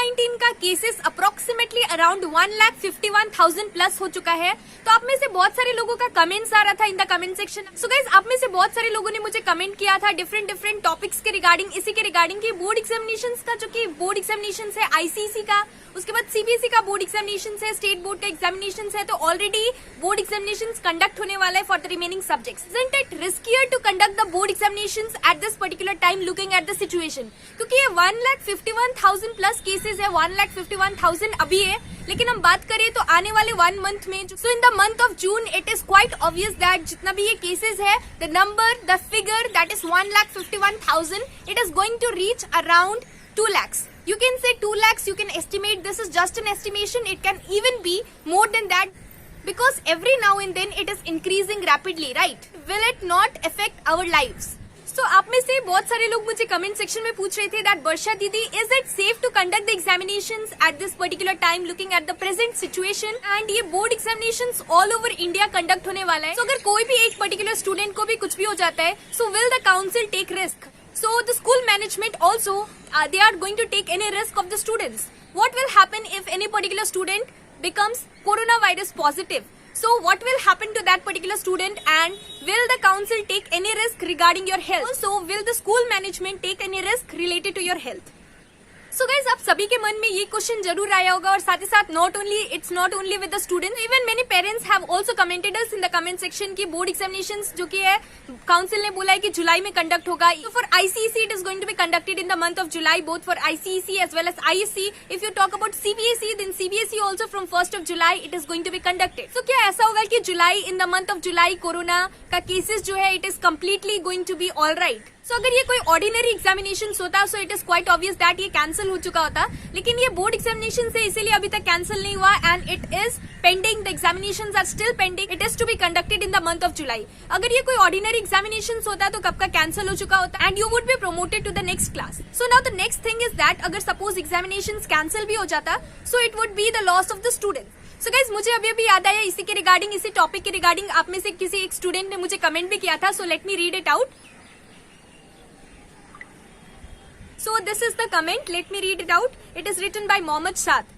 कोविड-19 का cases approximately around 1,51,000 plus हो चुका है। तो आप में से बहुत सारे लोगों का कमेंट्स आ रहा था in the comment section. So guys, आप में से बहुत सारे लोगों ने मुझे कमेंट किया था डिफरेंट टॉपिक्स के रिगार्डिंग, इसी के रिगार्डिंग की बोर्ड एग्जामिनेशंस का, जो कि बोर्ड एग्जामिनेशंस है आईसीएसई का, उसके बाद सीबीएसई का बोर्ड एग्जामिनेशंस है, स्टेट बोर्ड का एग्जामिनेशंस है। तो ऑलरेडी बोर्ड एग्जामिनेशंस कंडक्ट होने वाला है for the remaining subjects. Isn't it riskier to conduct the board examinations at this particular time looking at the situation? क्योंकि ये 1,51,000 प्लस केसेस है, 1,51,000 अभी है, लेकिन हम बात करें तो आने वाले 1 मंथ में, so in the month of June it is quite obvious that जितना भी ये केसेस है, the number, the figure that is 1,51,000, it is going to reach around 2 lakhs. You can say 2 lakhs, you can estimate, this is just an estimation, it can even be more than that because every now and then it is increasing rapidly, right? Will it not affect our lives? So आप में से बहुत सारे लोग मुझे comment section में पूछ रहे थे that वर्षा दीदी, is it safe to conduct the examinations at this particular time looking at the present situation? And ये board examinations all over India conduct होने वाला है। So अगर कोई भी एक पर्टिकुलर स्टूडेंट को भी कुछ भी हो जाता है, so will the council take risk? So the school management also, they are going to take any risk of the students. What will happen if any particular student becomes coronavirus positive? So what will happen to that particular student, and will the council take any risk regarding your health? Also, will the school management take any risk related to your health? So guys, आप सभी के मन में ये question जरूर आया होगा, और साथ ही साथ it's not only with the students, even many parents have also commented us in the comment section की बोर्ड एग्जामिनेशंस जो कि है काउंसिल ने बोला है कि जुलाई में कंडक्ट होगा। तो for ICSE it is going to be conducted in the month of July, both for ICSE as well as ISC. If you talk about CBSE, then CBSE also from 1st of July it is going to be conducted. तो क्या ऐसा होगा कि जुलाई, in the month of July corona का cases जो है it is completely going to be all right? So अगर ये कोई ऑर्डिनरी एग्जामिनेशन होता, so it is quite obvious that ये कैंसिल हो चुका होता, लेकिन ये बोर्ड एग्जामिनेशन है इसीलिए अभी तक कैंसिल नहीं हुआ, and it is pending, the examinations are still pending, it is to be conducted in the month of July. अगर ये कोई ऑर्डिनरी एग्जामिनेशन होता तो कब का कैंसिल हो चुका होता, and you would be promoted to the next class. So now the next thing is that अगर सपोज एग्जामिनेशन कैंसिल भी हो जाता, so it would be the loss of the student. So guys, मुझे अभी याद आया इसी के रिगार्डिंग, इसी टॉपिक के रिगार्डिंग आप में से किसी एक स्टूडेंट ने मुझे कमेंट भी किया था, so let me read it out. So this is the comment. Let me read it out. It is written by Mohammed Shad.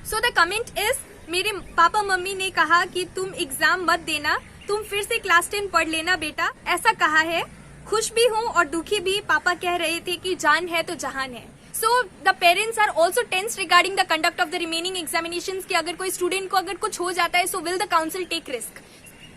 So the comment is, मेरे पापा मम्मी ने कहा कि तुम एग्जाम मत देना, तुम फिर से क्लास 10 पढ़ लेना बेटा, ऐसा कहा है। खुश भी हूँ और दुखी भी, पापा कह रहे थे कि जान है तो जहान है। So the parents are also tense regarding the conduct of the remaining examinations कि अगर कोई स्टूडेंट को अगर कुछ हो जाता है, so will the council take risk?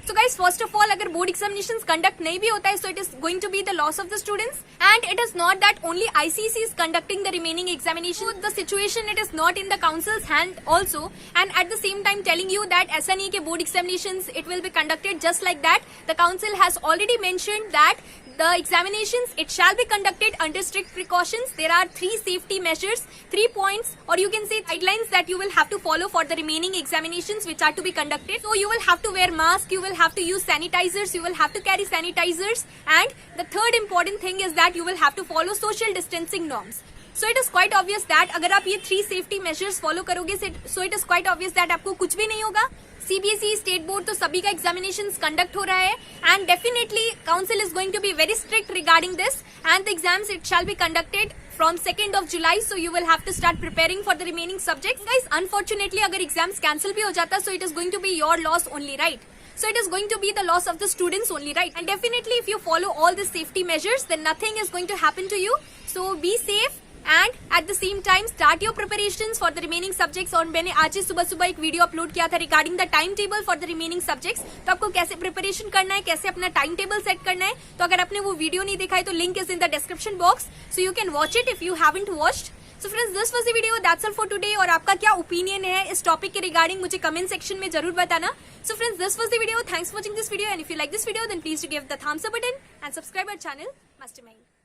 So guys, first of all, अगर बोर्ड एग्जामिनेशंस कंडक्ट नहीं भी होता है, so it is going to be the loss of the students, and it is not that only ICSE is conducting the remaining examination. So the situation it is not in the council's hand also, and at the same time telling you that ऐसा नहीं कि board examinations it will be conducted just like that. The council has already mentioned that the examinations it shall be conducted under strict precautions. There are 3 safety measures, 3 points, or you can say guidelines that you will have to follow for the remaining examinations which are to be conducted. So you will have to wear mask, you will have to use sanitizers, you will have to carry sanitizers, and the third important thing is that you will have to follow social distancing norms. So it is quite obvious that अगर आप ये 3 safety measures follow करोगे, so it is quite obvious that आपको कुछ भी नहीं होगा। CBSE, state board, तो सभी का एग्जामिनेशंस कंडक्ट हो रहा है, and definitely council is going to be very strict regarding this, and the exams it shall be conducted from 2nd of July, so you will have to start preparing for the remaining subjects. Guys, unfortunately अगर exams cancel भी हो जाता, so it is going to be your loss only, right? So it is going to be the loss of the students only, right? And definitely if you follow all the safety measures, then nothing is going to happen to you. So be safe, and at the same time start your preparations for the remaining subjects. और मैंने आज ही सुबह एक video upload किया था regarding the time table for the remaining subjects. तो आपको कैसे प्रिपरेशन करना है, कैसे अपना टाइम टेबल सेट करना है, तो अगर आपने वो वीडियो नहीं देखा है तो link is in the description box, so you can watch it if you haven't watched. So friends, this was the video, that's all for today. और आपका क्या ओपिनियन है इस टॉपिक के रिगार्डिंग मुझे कमेंट सेक्शन में जरूर बताना। So friends, this was the video, thanks for watching this video, and if you like this video then please to give the thumbs up button and subscribe our channel mastermind.